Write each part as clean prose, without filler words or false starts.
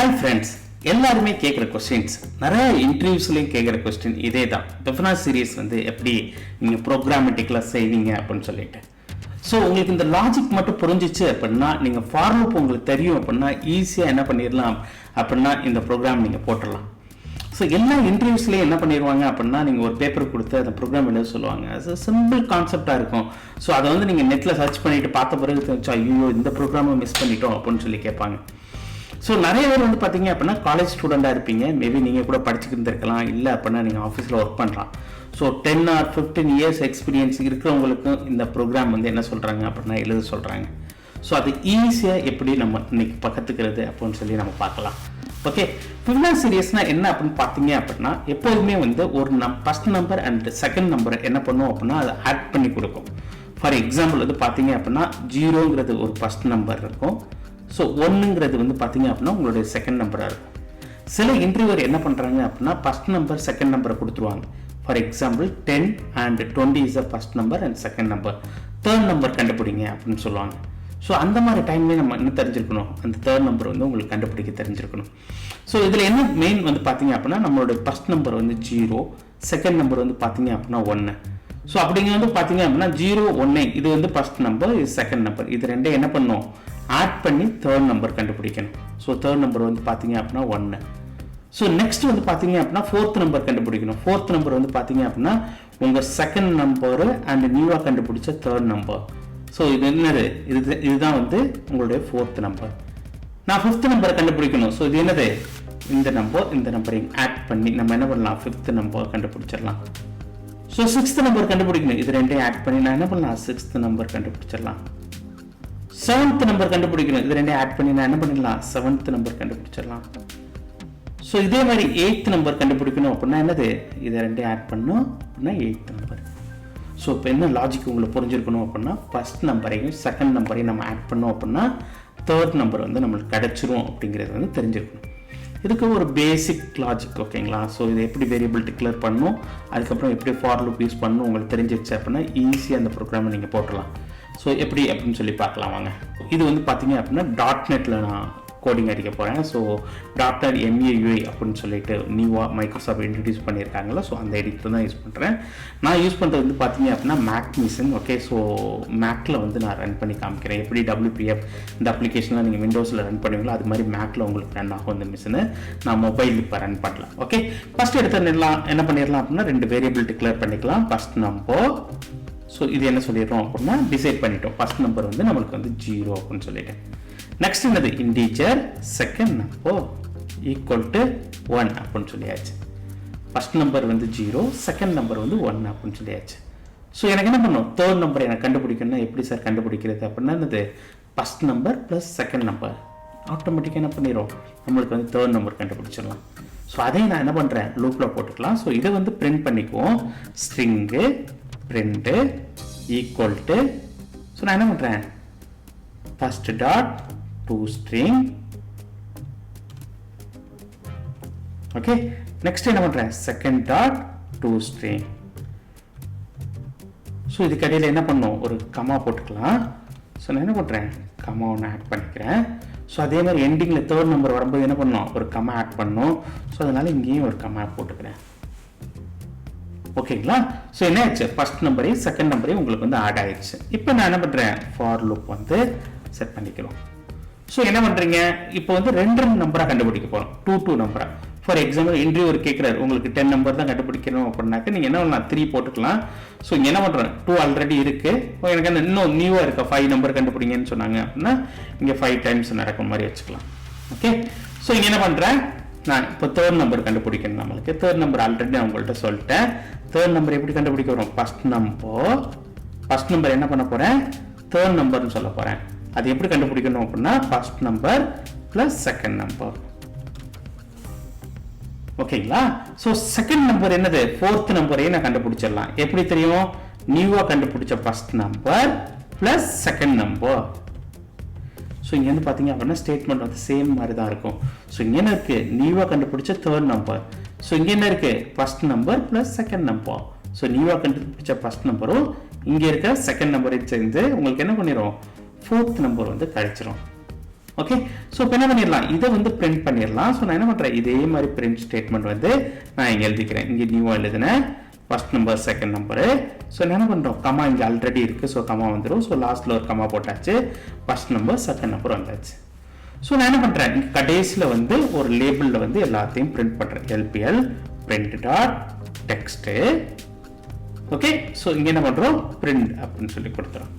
Hi friends, எல்லாருமே கேட்குற questions நிறைய இன்டர்வியூஸ்லையும் கேட்குற கொஸ்டின் இதே தான். Fibonacci சீரீஸ் வந்து எப்படி நீங்கள் ப்ரோக்ராமேட்டிக்கலாக செய்வீங்க அப்படின்னு சொல்லிட்டு. ஸோ உங்களுக்கு இந்த லாஜிக் மட்டும் புரிஞ்சிச்சு அப்படின்னா நீங்கள் ஃபார் லூப் உங்களுக்கு தெரியும் அப்படின்னா ஈஸியாக என்ன பண்ணிடலாம் அப்படின்னா இந்த ப்ரோக்ராம் நீங்கள் போட்டுடலாம். ஸோ எல்லா இன்டர்வியூஸ்லேயும் என்ன பண்ணிடுவாங்க அப்படின்னா நீங்கள் ஒரு பேப்பர் கொடுத்து அந்த ப்ரோக்ராம் எழுத சொல்லுவாங்க. அது சிம்பிள் கான்செப்டாக இருக்கும். ஸோ அதை வந்து நீங்கள் நெட்டில் சர்ச் பண்ணிவிட்டு பார்த்த பிறகு தெரிஞ்சா ஐயோ இந்த ப்ரோக்ராமை மிஸ் பண்ணிட்டோம் அப்படின்னு சொல்லி கேட்பாங்க. ஸோ நிறைய பேர் வந்து பார்த்தீங்க அப்படின்னா காலேஜ் ஸ்டூடெண்ட்டாக இருப்பீங்க. மேபி நீங்கள் கூட படிச்சுக்கிட்டு இருந்திருக்கலாம், இல்லை அப்படின்னா நீங்கள் ஆஃபீஸில் ஒர்க் பண்ணலாம். ஸோ 10 or 15 இயர்ஸ் எக்ஸ்பீரியன்ஸ் இருக்கிறவங்களுக்கும் இந்த ப்ரோக்ராம் வந்து என்ன சொல்கிறாங்க அப்படின்னா எழுத சொல்கிறாங்க. ஸோ அது ஈஸியாக எப்படி நம்ம இன்னைக்கு கற்றுக்கிறது அப்படின்னு சொல்லி நம்ம பார்க்கலாம். ஓகே, Fibonacci சீரியஸ்னால் என்ன அப்படின்னு பார்த்தீங்க அப்படின்னா எப்போதுமே வந்து ஒரு ஃபர்ஸ்ட் நம்பர் அண்ட் செகண்ட் நம்பரை என்ன பண்ணும் அப்படின்னா அதை ஆட் பண்ணி கொடுக்கும். ஃபார் எக்ஸாம்பிள் வந்து பார்த்தீங்க அப்படின்னா 0ங்கிறது ஒரு ஃபர்ஸ்ட் நம்பர் இருக்கும். ஸோ 1ங்கிறது வந்து பார்த்தீங்க அப்படின்னா உங்களுடைய செகண்ட் நம்பராக இருக்கும். சில இன்டர்வியூவர் என்ன பண்ணுறாங்க அப்படின்னா ஃபர்ஸ்ட் நம்பர் செகண்ட் நம்பரை கொடுத்துருவாங்க. For example 10 and 20 is the first number and second number, third number கண்டுபிடிங்க அப்படின்னு சொல்லுவாங்க. ஸோ அந்த மாதிரி டைம்லேயே நம்ம என்ன தெரிஞ்சிருக்கணும், அந்த தேர்ட் நம்பர் வந்து உங்களுக்கு கண்டுபிடிக்க தெரிஞ்சிருக்கணும். ஸோ இதில் என்ன மெயின் வந்து பார்த்தீங்க அப்படின்னா நம்மளுடைய ஃபர்ஸ்ட் நம்பர் வந்து 0, செகண்ட் நம்பர் வந்து பார்த்தீங்க அப்படின்னா 1. ஸோ அப்படிங்க வந்து பார்த்தீங்க அப்படின்னா 0, 1 இது வந்து ஃபர்ஸ்ட் நம்பர், இது செகண்ட் நம்பர், இது ரெண்டே என்ன பண்ணும் ஆட் பண்ணி தேர்ட் நம்பர் கண்டுபிடிக்கணும். ஸோ தேர்ட் நம்பர் வந்து பார்த்தீங்க அப்படின்னா 1. ஸோ நெக்ஸ்ட் வந்து பார்த்தீங்க அப்படின்னா ஃபோர்த் நம்பர் கண்டுபிடிக்கணும். ஃபோர்த் நம்பர் வந்து பார்த்தீங்க அப்படின்னா உங்கள் செகண்ட் நம்பரு அண்ட் நியூவாக கண்டுபிடிச்ச தேர்ட் நம்பர். ஸோ இது என்னது, இதுதான் வந்து உங்களுடைய ஃபோர்த் நம்பர். நான் ஃபிஃப்த் நம்பரை கண்டுபிடிக்கணும். ஸோ இது என்னது, இந்த நம்பரையும் ஆட் பண்ணி நம்ம என்ன பண்ணலாம், ஃபிஃப்த் நம்பர் கண்டுபிடிச்சிடலாம். ஸோ சிக்ஸ்த் நம்பர் கண்டுபிடிக்கணும். இது ரெண்டையும் ஆட் பண்ணி நான் என்ன பண்ணலாம், சிக்ஸ்த் நம்பர் கண்டுபிடிச்சிடலாம். செவன்த் நம்பர் கண்டுபிடிக்கணும். இது ரெண்டையும் ஆட் பண்ணி நான் என்ன பண்ணிடலாம், செவன்த் நம்பர் கண்டுபிடிச்சிடலாம். ஸோ இதே மாதிரி எயித் நம்பர் கண்டுபிடிக்கணும் அப்படின்னா என்னது, இதை ரெண்டையும் ஆட் பண்ணணும் அப்படின்னா எயித் நம்பர். ஸோ இப்போ என்ன லாஜிக் உங்களுக்கு புரிஞ்சிருக்கணும் அப்படின்னா ஃபர்ஸ்ட் நம்பரையும் செகண்ட் நம்பரையும் நம்ம ஆட் பண்ணோம் அப்படின்னா தேர்ட் நம்பர் வந்து நம்மளுக்கு கிடைச்சிரும் அப்படிங்கிறது வந்து தெரிஞ்சிருக்கணும். இதுக்கு ஒரு பேசிக் லாஜிக், ஓகேங்களா. ஸோ இது எப்படி வேரியபிள் டிக்ளேர் பண்ணணும், அதுக்கப்புறம் எப்படி ஃபார் லூப் யூஸ் பண்ணணும் உங்களுக்கு தெரிஞ்சிருச்சு அப்படின்னா ஈஸியாக அந்த ப்ரோக்ராமை நீங்கள் போட்டுடலாம். ஸோ எப்படி அப்படின்னு சொல்லி பார்க்கலாம் வாங்க. இது வந்து பார்த்தீங்க அப்படின்னா .NETல நான் கோடிங் அடிக்க போகிறேன். ஸோ .NET MAUI அப்படின்னு சொல்லிட்டு நியூவாக மைக்ரோசாஃப்ட் இன்ட்ரடியூஸ் பண்ணியிருக்காங்களா, ஸோ அந்த எடிட்டர் தான் யூஸ் பண்ணுறேன். நான் யூஸ் பண்ணுறது வந்து பார்த்தீங்க அப்படின்னா மேக் மிஷின். ஓகே, ஸோ மேக்கில் வந்து நான் ரன் பண்ணி காமிக்கிறேன். எப்படி WPF இந்த அப்ளிகேஷன்லாம் நீங்கள் விண்டோஸில் ரன் பண்ணுவீங்களோ அது மாதிரி மேக்கில் உங்களுக்கு ரன் ஆகும் இந்த மிஷினு. நான் மொபைல் இப்போ ரன் பண்ணலாம். ஓகே, ஃபஸ்ட் எடுத்து என்ன பண்ணிடலாம் அப்படின்னா 2 வேரியபிள் டிக்ளேர் பண்ணிக்கலாம். ஃபர்ஸ்ட் நம்பர், ஸோ இது என்ன சொல்லிடுறோம் அப்படின்னா டிசைட் பண்ணிட்டோம். ஃபர்ஸ்ட் நம்பர் வந்து நம்மளுக்கு வந்து 0 அப்படின்னு சொல்லிட்டேன். நெக்ஸ்ட் என்னது, integer second number equal to 1 அப்படின்னு சொல்லியாச்சு. ஃபர்ஸ்ட் நம்பர் வந்து 0, செகண்ட் நம்பர் வந்து 1 அப்படின்னு சொல்லியாச்சு. ஸோ எனக்கு என்ன பண்ணும், தேர்ட் நம்பர் எனக்கு கண்டுபிடிக்கணும்னா எப்படி சார் கண்டுபிடிக்கிறது அப்படின்னா என்னது, first number plus second number ஆட்டோமேட்டிக்காக என்ன பண்ணிடும், நம்மளுக்கு வந்து தேர்ட் நம்பர் கண்டுபிடிச்சிடலாம். ஸோ அதையும் நான் என்ன பண்ணுறேன், லூப்பில் போட்டுக்கலாம். ஸோ இதை வந்து பிரிண்ட் பண்ணிக்குவோம். String print equal to, so நான் என்ன பண்ணுறேன், first dot to string. Okay, next என்ன பண்ணுறேன், second dot to string. So இதுக்கு இடையில என்ன பண்ணும், ஒரு கமா போட்டுக்கலாம். ஸோ நான் என்ன பண்ணுறேன், கமா ஒன்று ஆட் பண்ணிக்கிறேன். ஸோ அதே மாதிரி எண்டிங்கில் தேர்ட் நம்பர் வரும்போது என்ன பண்ணணும், ஒரு கமா ஆட் பண்ணணும். ஸோ அதனால இங்கேயும் ஒரு கமா போட்டுக்கிறேன். ஓகேங்களா. ஸோ என்ன ஆச்சு, ஃபர்ஸ்ட் நம்பரையும் செகண்ட் நம்பரையும் உங்களுக்கு வந்து ஆட் ஆயிடுச்சு. இப்போ நான் என்ன பண்ணுறேன், ஃபார் லூப் வந்து செட் பண்ணிக்கிறோம். ஸோ என்ன பண்ணுறீங்க, இப்போ வந்து 2 நம்பராக கண்டுபிடிக்க போகிறோம், 2 நம்பரா. ஃபார் எக்ஸாம்பிள் இன்டர்வியூவர் கேட்குறாரு உங்களுக்கு 10 நம்பர் தான் கண்டுபிடிக்கணும் அப்படின்னாக்க நீங்கள் என்ன பண்ணலாம், 3 போட்டுக்கலாம். ஸோ இங்கே என்ன பண்ணுறேன், 2 ஆல்ரெடி இருக்குது, எனக்கு அந்த இன்னும் நியூவாக இருக்கா 5 நம்பர் கண்டுபிடிங்கன்னு சொன்னாங்க அப்படின்னா இங்கே 5 டைம்ஸ் நடக்கிற மாதிரி வச்சுக்கலாம். ஓகே, ஸோ இங்கே என்ன பண்ணுறேன், நான் இப்போ தேர்ட் நம்பர் கண்டுபிடிக்கணும். நம்மளுக்கு தேர்ட் நம்பர் ஆல்ரெடி நான் உங்கள்கிட்ட சொல்லிட்டேன். தேர்ட் நம்பர் எப்படி கண்டுபிடிக்க வரும், ஃபர்ஸ்ட் நம்பர் என்ன பண்ண போகிறேன், தேர்ட் நம்பர்னு சொல்ல போகிறேன். அது எப்படி கண்டுபிடிக்கணும் அப்படின்னா first number plus second number. ஓகேங்களா. ஸோ செகண்ட் நம்பர் என்னது, ஃபோர்த் நம்பரையும் நான் கண்டுபிடிச்சிடலாம். எப்படி தெரியும், நியூவாக கண்டுபிடிச்ச first number plus second number. So இங்கே வந்து பார்த்தீங்க அப்படின்னா ஸ்டேட்மெண்ட் வந்து சேம் மாதிரி தான் இருக்கும். ஸோ இங்கே என்ன இருக்குது, நியூவாக கண்டுபிடிச்ச தேர்ட் நம்பர். ஸோ இங்கே என்ன இருக்குது, first number plus second number. So நியூவாக கண்டுபிடிச்ச ஃபர்ஸ்ட் நம்பரும் இங்கே இருக்க செகண்ட் நம்பரையும் சேர்ந்து உங்களுக்கு என்ன பண்ணிடும், ஃபோர்த் நம்பர் வந்து கிடைச்சிரும். ஓகே ஸோ இப்போ என்ன பண்ணிடலாம், இதை வந்து பிரிண்ட் பண்ணிடலாம். ஸோ நான் என்ன பண்ணுறேன், இதே மாதிரி பிரிண்ட் ஸ்டேட்மெண்ட் வந்து நான் இங்கே எழுதிக்கிறேன். இங்கே நியூவாக எழுதுனேன் first number second number. So என்ன பண்ணுறோம், கமா இங்கே ஆல்ரெடி இருக்குது. ஸோ கமா வந்துடும். ஸோ லாஸ்ட்டில் ஒரு கமா போட்டாச்சு, ஃபர்ஸ்ட் நம்பர் செகண்ட் நம்பர் வந்தாச்சு. ஸோ நான் என்ன பண்ணுறேன், இங்கே கடைசியில் வந்து ஒரு லேபிளில் வந்து எல்லாத்தையும் பிரிண்ட் பண்ணுறேன். LPL print dot text. Okay so இங்கே என்ன பண்ணுறோம், பிரிண்ட் அப்படின்னு சொல்லி கொடுத்துறோம்.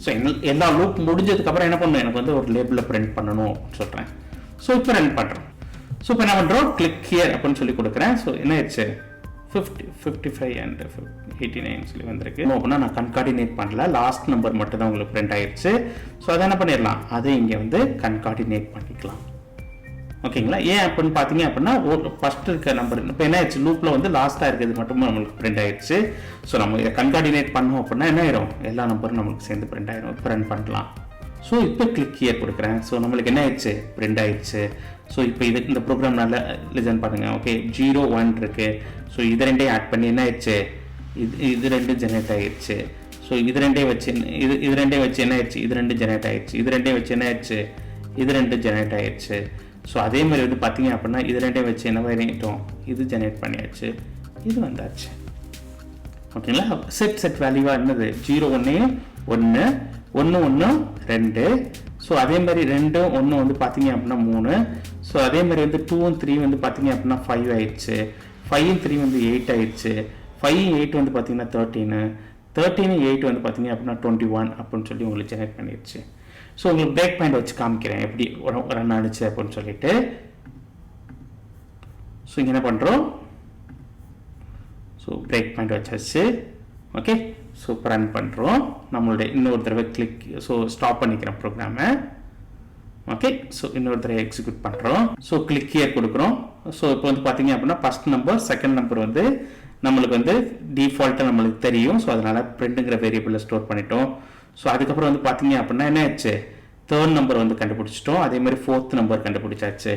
ஸோ எல்லா லூப் முடிஞ்சதுக்கப்புறம் என்ன பண்ணணும், எனக்கு வந்து ஒரு லேபிளில் பிரிண்ட் பண்ணணும் அப்படின்னு சொல்கிறேன். ஸோ இப்போ ரன் பண்ணுறோம். ஸோ இப்போ என்ன பண்ணுறோம், கிளிக் ஹியர் அப்படின்னு சொல்லி கொடுக்குறேன். ஸோ என்ன ஆயிடுச்சு, 55 and 89 சொல்லி வந்திருக்கு. அப்படின்னா நான் கன்கார்டினேட் பண்ணல, லாஸ்ட் நம்பர் மட்டும் தான் உங்களுக்கு பிரிண்ட் ஆயிடுச்சு. ஸோ அதை என்ன பண்ணிடலாம், அதை இங்கே வந்து கன்கார்டினேட் பண்ணிக்கலாம். ஓகேங்களா, ஏன் அப்படின்னு பார்த்தீங்க அப்படின்னா ஃபர்ஸ்ட் இருக்க நம்பர் இப்போ என்ன ஆயிடுச்சு, லூப்பில் வந்து லாஸ்ட்டாக இருக்கிறது மட்டும் நம்மளுக்கு பிரிண்ட் ஆயிடுச்சு. ஸோ நம்ம இதை கன்கார்டினேட் பண்ணோம் அப்படின்னா என்ன ஆயிரும், எல்லா நம்பரும் நம்மளுக்கு சேர்ந்து பிரிண்ட் ஆயிரும். இப்போ ரன் பண்ணலாம். ஸோ இப்போ கிளிக் ஹியர் கொடுக்குறேன். ஸோ நம்மளுக்கு என்ன ஆயிடுச்சு, பிரிண்ட் ஆயிடுச்சு. ஸோ இப்போ இந்த ப்ரோக்ராம் நல்லா லிசன் பண்ணுங்க. ஓகே 0 1 இருக்கு. ஸோ இது ரெண்டையும் ஆட் பண்ணி என்ன ஆயிடுச்சு, இது ரெண்டும் ஜெனரேட் ஆயிடுச்சு. ஸோ இது ரெண்டையும் வச்சு இது ரெண்டையும் வச்சு என்ன ஆயிடுச்சு, இது ரெண்டும் ஜெனரேட் ஆயிடுச்சு. இது ரெண்டையும் வச்சு என்ன ஆயிடுச்சு, இது ரெண்டும் ஜெனரேட் ஆயிடுச்சு. ஸோ அதே மாதிரி வந்து பார்த்தீங்க அப்படின்னா இது ரெண்டையும் வச்சு என்ன பண்ணிட்டோம், இது ஜெனரேட் பண்ணியாச்சு, இது வந்தாச்சு. ஓகேங்களா, செட் வேல்யூவாக என்னது 0 1 1 1 1 2. ஸோ அதே மாதிரி 2 1 வந்து பார்த்தீங்க அப்படின்னா 3. ஸோ அதே மாதிரி வந்து 2 3 வந்து பார்த்தீங்க அப்படின்னா 5 ஆயிடுச்சு. 5 3 வந்து 8 ஆயிடுச்சு. 5 8 வந்து பார்த்தீங்கன்னா 13. 13 8 வந்து பார்த்தீங்க அப்படின்னா 21 அப்படின்னு சொல்லி உங்களுக்கு ஜெனரேட் பண்ணிடுச்சு. ஸோ உங்களுக்கு பிரேக் பாயிண்ட் வச்சு காமிக்கிறேன் எப்படி ரன் ஆனிச்சு அப்படின்னு சொல்லிட்டு. ஸோ இங்கே என்ன பண்ணுறோம், ஸோ பிரேக் பாயிண்ட் வச்சாச்சு. ஓகே ஸோ இப்போ ரன் பண்ணுறோம். நம்மளுடைய இன்னொரு தடவை கிளிக், ஸோ ஸ்டாப் பண்ணிக்கிறேன் ப்ரோக்ராமை. ஓகே ஸோ இன்னொரு தடவை எக்ஸிக்யூட் பண்ணுறோம். ஸோ கிளிக் ஹியர் கொடுக்குறோம். ஸோ இப்போ வந்து பார்த்தீங்க அப்படின்னா ஃபர்ஸ்ட் நம்பர் செகண்ட் நம்பர் வந்து நம்மளுக்கு வந்து டிஃபால்ட்டாக நம்மளுக்கு தெரியும். ஸோ அதனால் பிரிண்ட்டுங்கிற வேரியபிளில் ஸ்டோர் பண்ணிட்டோம். ஸோ அதுக்கப்புறம் வந்து பார்த்தீங்க அப்படின்னா என்ன ஆச்சு, தேர்ட் நம்பர் வந்து கண்டுபிடிச்சிட்டோம். அதே மாதிரி ஃபோர்த் நம்பர் கண்டுபிடிச்சாச்சு.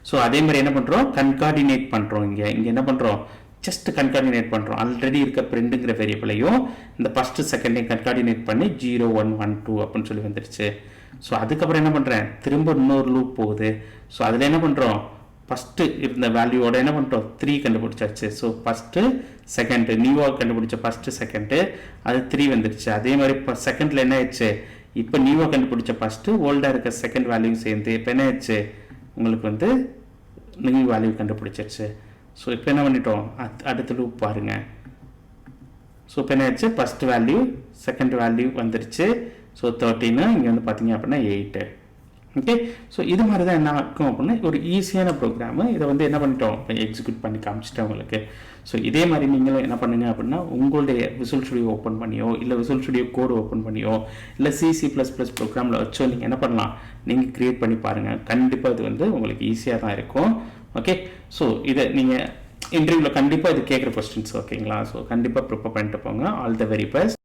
ஸோ அதே மாதிரி என்ன பண்ணுறோம், கன்கார்டினேட் பண்ணுறோம். இங்கே என்ன பண்ணுறோம், ஜஸ்ட் கன்கார்டினேட் பண்ணுறோம். ஆல்ரெடி இருக்க பிரிண்ட்டுங்கிற வேரியபிளையும் இந்த ஃபஸ்ட்டு செகண்டையும் கன்கார்டினேட் பண்ணி 0 1 1 2 அப்படின்னு சொல்லி வந்துடுச்சு. ஸோ அதுக்கப்புறம் என்ன பண்ணுறேன், திரும்ப இன்னொரு லூப் போகுது. ஸோ அதில் என்ன பண்ணுறோம், ஃபஸ்ட்டு இருந்த வேல்யூவோட என்ன பண்ணுறோம் 3 கண்டுபிடிச்சாச்சு. ஸோ ஃபஸ்ட்டு செகண்டு நியூவாக கண்டுபிடிச்ச ஃபஸ்ட்டு செகண்டு அது 3 வந்துடுச்சு. அதே மாதிரி இப்போ செகண்டில் என்ன ஆயிடுச்சு, இப்போ நியூவாக கண்டுபிடிச்ச ஃபஸ்ட்டு ஓல்டாக இருக்க செகண்ட் வேல்யூ சேர்ந்து இப்போ என்ன ஆயிடுச்சு, உங்களுக்கு வந்து நியூ வேல்யூ கண்டுபிடிச்சிருச்சு. ஸோ இப்போ என்ன பண்ணிட்டோம், அடுத்த லூப் பாருங்கள். ஸோ இப்போ என்ன ஆயிடுச்சு, ஃபஸ்ட் வேல்யூ செகண்ட் வேல்யூ வந்துருச்சு. ஸோ 13 இங்கே வந்து பார்த்தீங்க அப்படின்னா 8. ஓகே ஸோ இது மாதிரி தான் என்ன இருக்கும் அப்படின்னா ஒரு ஈஸியான ப்ரோக்ராமு. இதை வந்து என்ன பண்ணிட்டோம், இப்போ எக்ஸிக்யூட் பண்ணி காமிச்சிட்டேன் உங்களுக்கு. ஸோ இதே மாதிரி நீங்களும் என்ன பண்ணுங்க அப்படின்னா உங்களுடைய விசுவல் ஸ்டுடியோ ஓப்பன் பண்ணியோ இல்லை விசுவல் ஸ்டுடியோ கோடு ஓப்பன் பண்ணியோ இல்லை C++ ப்ரோக்ராமில் வச்சோ நீங்கள் என்ன பண்ணலாம், நீங்கள் க்ரியேட் பண்ணி பாருங்கள். கண்டிப்பாக இது வந்து உங்களுக்கு ஈஸியாக தான் இருக்கும். ஓகே ஸோ இதை நீங்கள் இன்டர்வியூவில் கண்டிப்பாக இது கேட்குற கொஸ்டின்ஸ். ஓகேங்களா, ஸோ கண்டிப்பாக ப்ரிப்பேர் பண்ணிட்டு போங்க. All the very best.